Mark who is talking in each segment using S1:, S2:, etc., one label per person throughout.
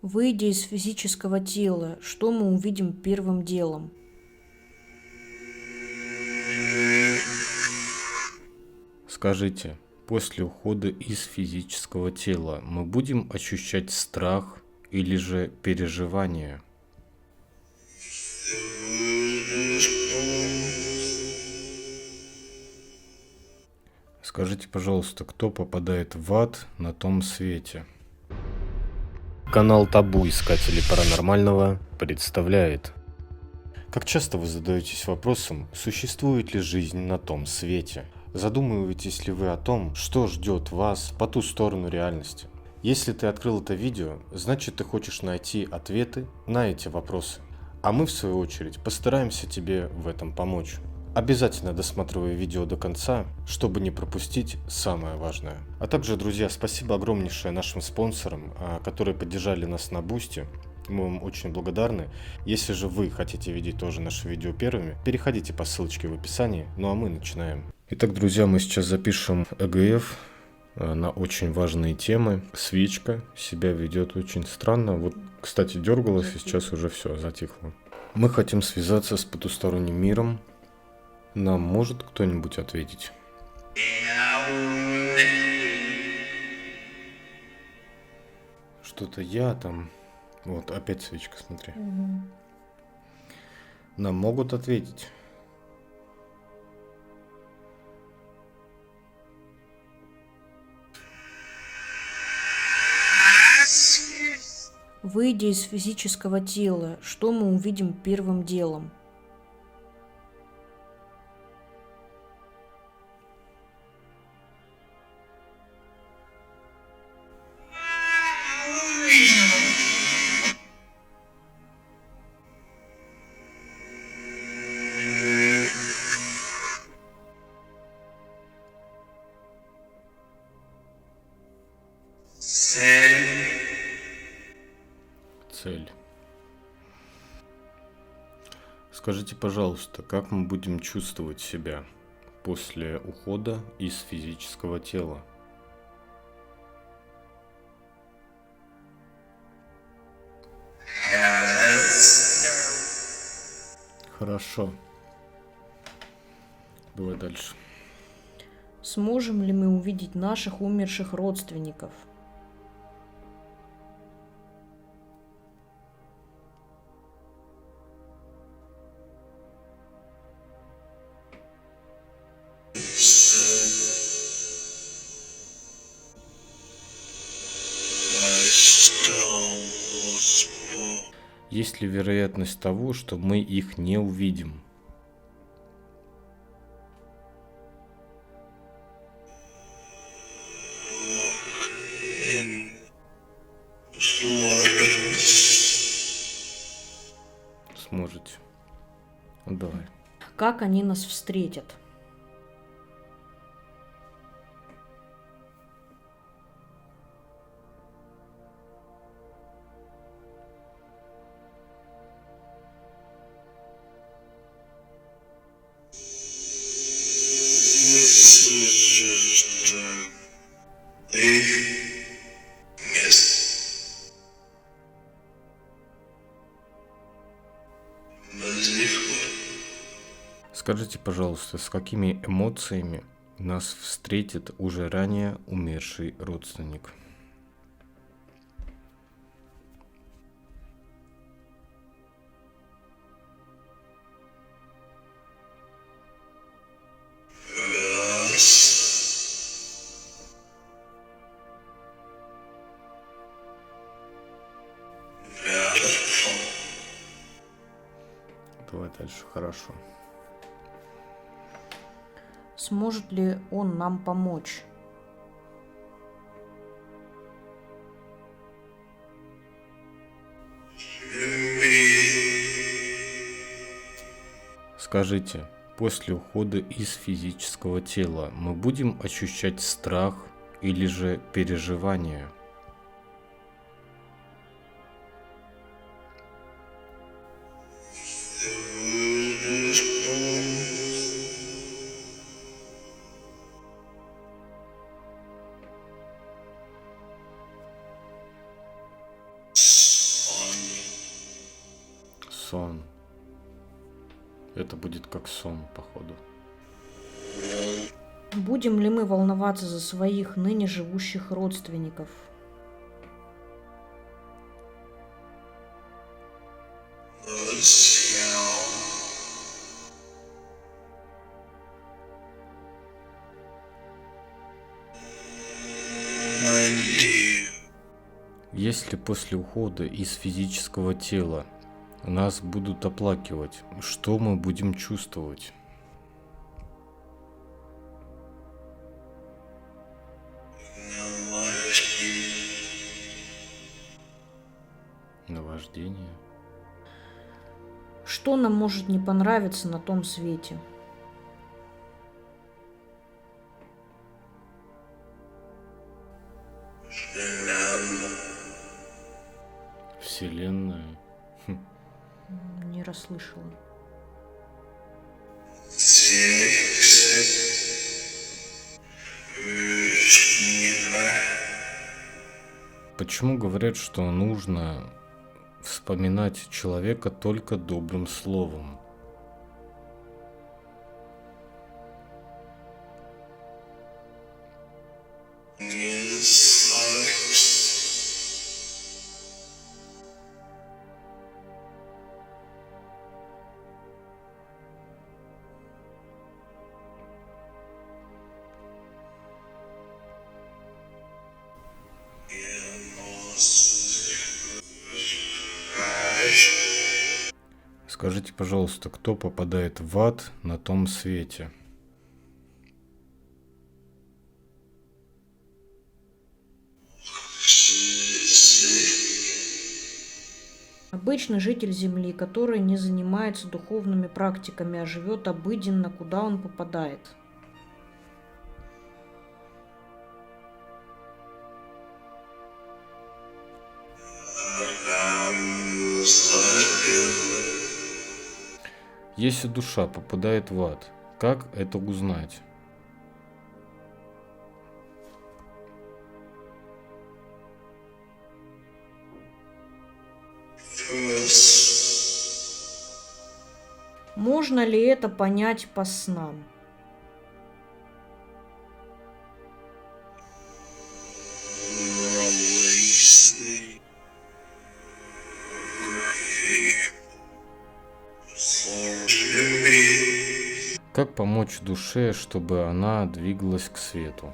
S1: Выйдя из физического тела, что мы увидим первым делом?
S2: Скажите, после ухода из физического тела мы будем ощущать страх или же переживание? Скажите, пожалуйста, кто попадает в ад на том свете? Канал Табу Искатели Паранормального представляет. Как часто вы задаетесь вопросом, существует ли жизнь на том свете? Задумываетесь ли вы о том, что ждет вас по ту сторону реальности? Если ты открыл это видео, значит ты хочешь найти ответы на эти вопросы. А мы, в свою очередь, постараемся тебе в этом помочь. Обязательно досматривай видео до конца, чтобы не пропустить самое важное. А также, друзья, спасибо огромнейшее нашим спонсорам, которые поддержали нас на Бусти. Мы вам очень благодарны. Если же вы хотите видеть тоже наши видео первыми, переходите по ссылочке в описании. Ну а мы начинаем. Итак, друзья, мы сейчас запишем ЭГФ на очень важные темы. Свечка себя ведет очень странно. Вот, кстати, дергалась, и сейчас уже все, затихло. Мы хотим связаться с потусторонним миром. Нам может кто-нибудь ответить? Что-то я там... Вот, опять свечка, смотри. Нам могут ответить?
S1: Выйдя из физического тела, что мы увидим первым делом?
S2: Цель. Скажите, пожалуйста, как мы будем чувствовать себя после ухода из физического тела? Хорошо. Давай дальше.
S1: Сможем ли мы увидеть наших умерших родственников?
S2: Есть ли вероятность того, что мы их не увидим? Сможете. Ну, давай.
S1: Как они нас встретят?
S2: Скажите, пожалуйста, с какими эмоциями нас встретит уже ранее умерший родственник? Давай дальше, хорошо.
S1: Сможет ли он нам помочь?
S2: Скажите, после ухода из физического тела мы будем ощущать страх или же переживание? сон. Это будет как сон, походу.
S1: Будем ли мы волноваться за своих ныне живущих родственников?
S2: Если после ухода из физического тела нас будут оплакивать, что мы будем чувствовать? Наваждение.
S1: Что нам может не понравиться на том свете?
S2: Вселенная.
S1: Не расслышала.
S2: Почему говорят, что нужно вспоминать человека только добрым словом? Скажите, пожалуйста, кто попадает в ад на том свете?
S1: Обычный житель Земли, который не занимается духовными практиками, а живет обыденно, куда он попадает?
S2: Если душа попадает в ад, как это узнать?
S1: Можно ли это понять по снам?
S2: Как помочь душе, чтобы она двигалась к свету?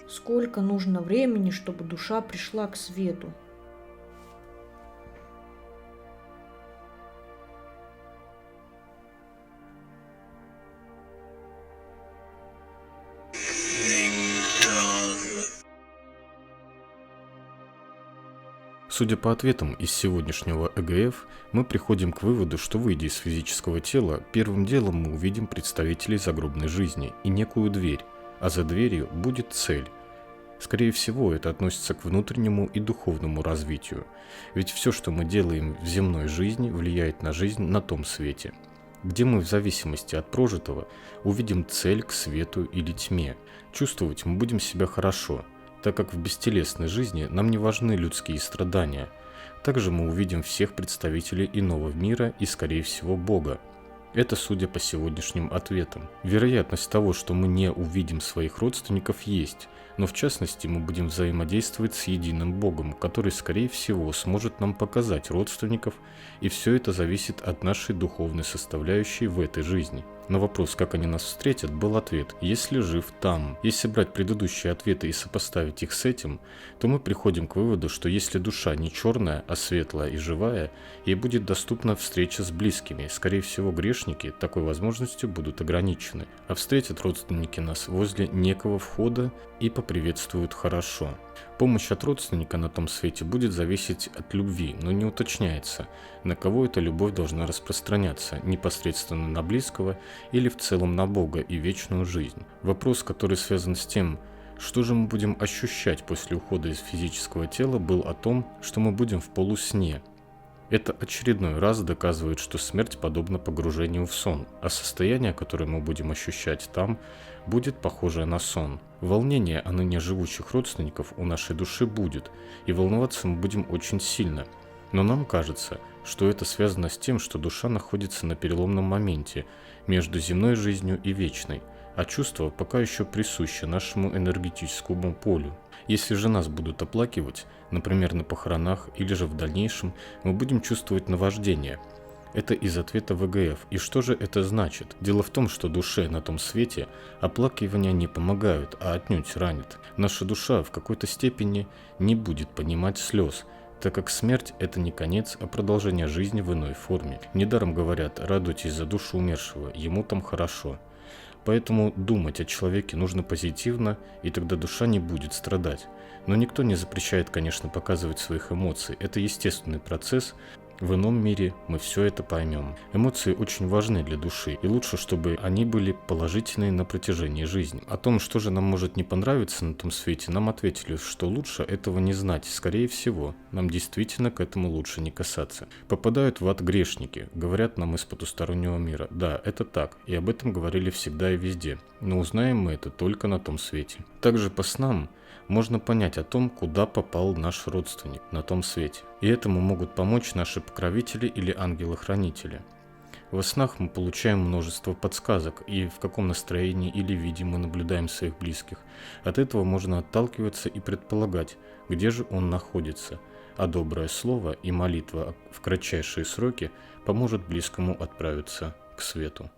S1: Сколько нужно времени, чтобы душа пришла к свету?
S2: Судя по ответам из сегодняшнего ЭГФ, мы приходим к выводу, что, выйдя из физического тела, первым делом мы увидим представителей загробной жизни и некую дверь, а за дверью будет цель. Скорее всего, это относится к внутреннему и духовному развитию, ведь все, что мы делаем в земной жизни, влияет на жизнь на том свете, где мы в зависимости от прожитого увидим цель к свету или тьме. Чувствовать мы будем себя хорошо, так как в бестелесной жизни нам не важны людские страдания. Также мы увидим всех представителей иного мира и, скорее всего, Бога. Это судя по сегодняшним ответам. Вероятность того, что мы не увидим своих родственников, есть, но в частности мы будем взаимодействовать с единым Богом, который, скорее всего, сможет нам показать родственников, и все это зависит от нашей духовной составляющей в этой жизни. На вопрос, как они нас встретят, был ответ: «Если жив там». Если брать предыдущие ответы и сопоставить их с этим, то мы приходим к выводу, что если душа не черная, а светлая и живая, ей будет доступна встреча с близкими. Скорее всего, грешники такой возможностью будут ограничены, а встретят родственники нас возле некого входа и поприветствуют хорошо. Помощь от родственника на том свете будет зависеть от любви, но не уточняется, на кого эта любовь должна распространяться, непосредственно на близкого или в целом на Бога и вечную жизнь. Вопрос, который связан с тем, что же мы будем ощущать после ухода из физического тела, был о том, что мы будем в полусне. Это очередной раз доказывает, что смерть подобна погружению в сон, а состояние, которое мы будем ощущать там, будет похоже на сон. Волнение о ныне живущих родственников у нашей души будет, и волноваться мы будем очень сильно. Но нам кажется, что это связано с тем, что душа находится на переломном моменте между земной жизнью и вечной, а чувство пока еще присуще нашему энергетическому полю. Если же нас будут оплакивать, например, на похоронах или же в дальнейшем, мы будем чувствовать наваждение. Это из ответа ВГФ. И что же это значит? Дело в том, что душе на том свете оплакивания не помогают, а отнюдь ранят. Наша душа в какой-то степени не будет понимать слез, так как смерть – это не конец, а продолжение жизни в иной форме. Недаром говорят: радуйтесь за душу умершего, ему там хорошо. Поэтому думать о человеке нужно позитивно, и тогда душа не будет страдать. Но никто не запрещает, конечно, показывать своих эмоций. Это естественный процесс. В ином мире мы все это поймем. Эмоции очень важны для души, и лучше, чтобы они были положительные на протяжении жизни. О том, что же нам может не понравиться на том свете, нам ответили, что лучше этого не знать. Скорее всего, нам действительно к этому лучше не касаться. Попадают в ад грешники, говорят нам из потустороннего мира. Да, это так, и об этом говорили всегда и везде. Но узнаем мы это только на том свете. Также по снам можно понять о том, куда попал наш родственник на том свете. И этому могут помочь наши покровители или ангелы-хранители. Во снах мы получаем множество подсказок, и в каком настроении или виде мы наблюдаем своих близких. От этого можно отталкиваться и предполагать, где же он находится. А доброе слово и молитва в кратчайшие сроки поможет близкому отправиться к свету.